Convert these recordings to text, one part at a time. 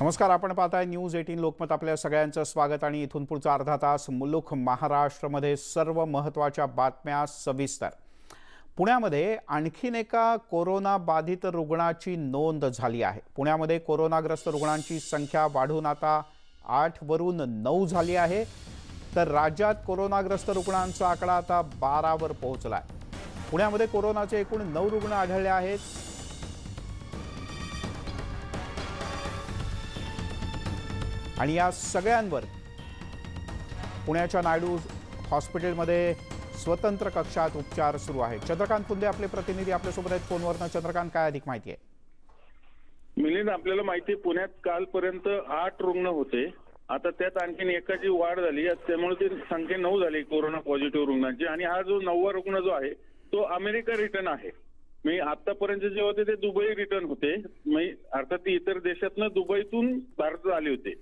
नमस्कार, आपण पाहताय न्यूज 18 लोकमत। आपल्या सगळ्यांचं स्वागत आणि इथून पुढचा अर्धा तास मुलुख महाराष्ट्रामध्ये सर्व महत्त्वाच्या बातम्या सविस्तर। पुण्यामध्ये आणखीन एका कोरोना बाधित रुग्णाची नोंद झाली आहे। पुण्यामध्ये कोरोनाग्रस्त रुग्णांची संख्या वाढून आता 8 वरून 9 झाली आहे, तर राज्यात कोरोनाग्रस्त रुग्णांचा आकडा आता 12 वर पोहोचला आहे। पुण्यामध्ये कोरोनाचे एकूण 9 रुग्ण आढळले आहेत। आणि या सगळ्यांवर पुण्याच्या नायडू हॉस्पिटलमध्ये स्वतंत्र कक्षात उपचार सुरू आहेत। चंद्रकांत कुंदे आपले प्रतिनिधी आपल्यासोबत आहेत फोनवर। चंद्रकांत, काय अधिक माहिती आहे? मिलिंद, आपल्याला माहिती आहे पुण्यात कालपर्यंत 8 रुग्ण होते। आता त्यात आणखीन एकाची वाढ झाली, त्यामुळे ती संख्या 9 झाली कोरोना पॉझिटिव्ह रुग्णांची। आणि हा जो 9वा रुग्ण जो आहे तो अमेरिका रिटर्न आहे। मी आतापर्यंत जे होते ते दुबई रिटर्न होते, अर्थात ती इतर देशातनं दुबईतून भारतात आले होते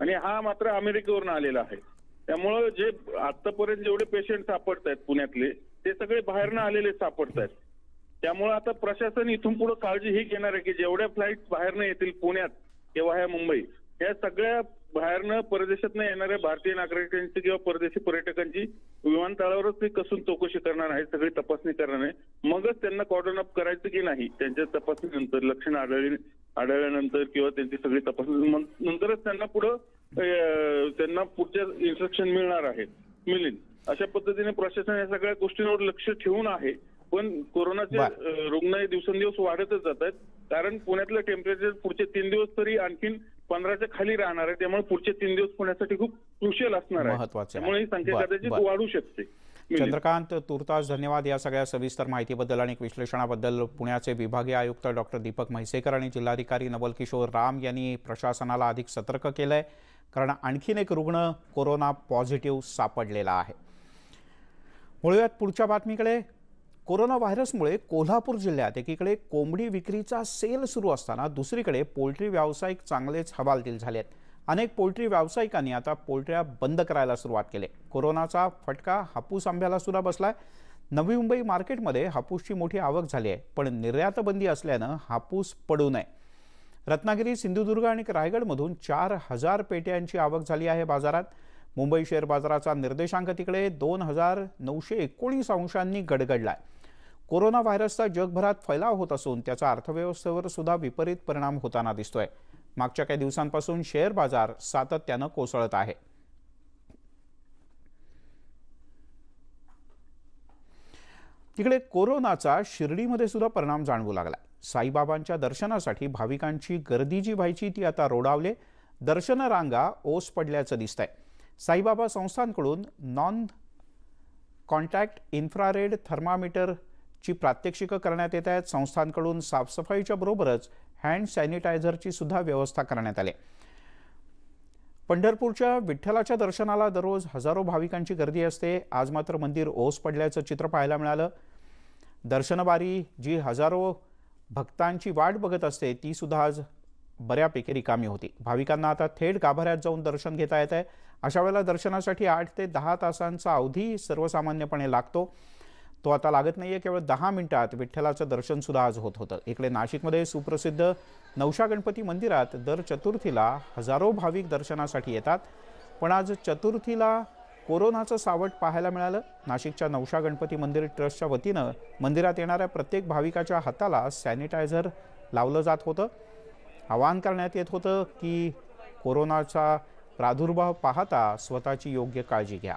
आणि हा मात्र अमेरिकेवरून आलेला आहे। त्यामुळे जे आतापर्यंत जेवढे पेशंट सापडत आहेत पुण्यातले ते सगळे बाहेरनं आलेले सापडत आहेत। त्यामुळे आता प्रशासन इथून पुढे काळजी ही घेणार आहे की जेवढ्या फ्लाईट बाहेरनं येतील पुण्यात किंवा ह्या मुंबई, या सगळ्या बाहेरनं परदेशातनं येणाऱ्या भारतीय नागरिकांची किंवा परदेशी पर्यटकांची विमानतळावरच ते कसून चौकशी करणार आहे, सगळी तपासणी करणार आहे। मगच त्यांना कॉर्डन अप करायचं की नाही, त्यांच्या तपासणीनंतर लक्षणं आढळल्यानंतर किंवा त्यांची सगळी तपासणी नंतरच त्यांना पुढच्या इन्स्ट्रक्शन मिळणार आहेत। मिलिंद, अशा पद्धतीने प्रशासन या सगळ्या गोष्टींवर लक्ष ठेवून आहे। पण कोरोनाचे रुग्ण दिवसेंदिवस वाढतच जात आहेत, कारण पुण्यातलं टेम्परेचर पुढचे 3 दिवस तरी आणखीन 15च्या खाली राहणार आहे। त्यामुळे पुढचे 3 दिवस पुण्यासाठी खूप क्रुशियल असणार आहे, त्यामुळे ही संख्या कदाचित वाढू शकते। चंद्रकांत, तुर्तास धन्यवाद या सगळ्या सविस्तर माहितीबद्दल आणि विश्लेषणाबद्दल। पुण्याचे विभागीय आयुक्त डॉक्टर दीपक म्हैसेकर आणि जिल्हाधिकारी नवल किशोर राम यांनी प्रशासनाला अधिक सतर्क केलंय, कारण आणखीन एक रुग्ण कोरोना पॉझिटिव्ह सापडलेला आहे। वळूयात पुढच्या बातमीकडे। कोरोना व्हायरसमुळे कोल्हापूर जिल्ह्यात एकीकडे कोंबडी विक्रीचा सेल सुरू असताना दुसरीकडे पोल्ट्री व्यावसायिक चांगलेच हवालदिल झाले आहेत। अनेक पोल्ट्री व्यावसायिकांनी आता पोल्ट्र्या बंद करायला सुरुवात केली। कोरोनाचा फटका हापूस आंब्याला सुद्धा बसलाय। नवी मुंबई मार्केटमध्ये हापूसची मोठी आवक झाली आहे, पण निर्यात बंदी असल्यानं हापूस पडू नये। रत्नागिरी, सिंधुदुर्ग आणि रायगडमधून 4000 पेट्यांची आवक झाली आहे बाजारात। मुंबई शेअर बाजाराचा निर्देशांक तिकडे 2919 अंशांनी गडगडलाय। कोरोना व्हायरसचा जगभरात फैलाव होत असून त्याचा अर्थव्यवस्थेवर सुद्धा विपरीत परिणाम होताना दिसतोय। मागच्या काही दिवसांपासून शेअर बाजार सातत्यानं कोसळत आहे। तिकडे कोरोनाचा शिर्डीमध्ये सुद्धा परिणाम जाणवू लागलाय। साईबाबांच्या दर्शनासाठी भाविकांची गर्दी जी व्हायची ती आता रोडावले। दर्शन रांगा ओस पडल्याचं दिसतंय। साईबाबा संस्थांकडून नॉन कॉन्टॅक्ट इन्फ्रारेड थर्मामीटरची प्रात्यक्षिकं करण्यात येत आहेत। संस्थांकडून साफसफाईच्या बरोबरच हँड सॅनिटायझरची सुद्धा व्यवस्था करण्यात आली। पंढरपूरच्या विठ्ठलाच्या दर्शनाला दररोज हजारो भाविकांची गर्दी असते। आज मात्र मंदिर ओस पडल्याचं चित्र पाहायला मिळालं। दर्शनबारी जी हजारो भक्तांची वाट बघत असते ती सुद्धा आज बऱ्यापैकी रिकामी होती। भाविकांना आता थेट गाभाऱ्यात जाऊन दर्शन घेता येत आहे। अशा वेळेला दर्शनासाठी 8 ते 10 तासांचा अवधी सर्वसामान्यपणे लागतो, तो आता लागत नाहीये। केवळ 10 मिनिटात विठ्ठलाचं दर्शन सुद्धा आज होत होतं। इकडे नाशिकमध्ये सुप्रसिद्ध नवशा गणपती मंदिरात दर चतुर्थीला हजारो भाविक दर्शनासाठी येतात, पण आज चतुर्थीला कोरोनाचं सावट पाहायला मिळालं। नाशिकच्या नवशा गणपती मंदिर ट्रस्टच्या वतीनं मंदिरात येणाऱ्या प्रत्येक भाविकाच्या हाताला सॅनिटायझर लावलं जात होतं। आवाहन करण्यात येत होतं की कोरोनाचा प्रादुर्भाव पाहता स्वतःची योग्य काळजी घ्या।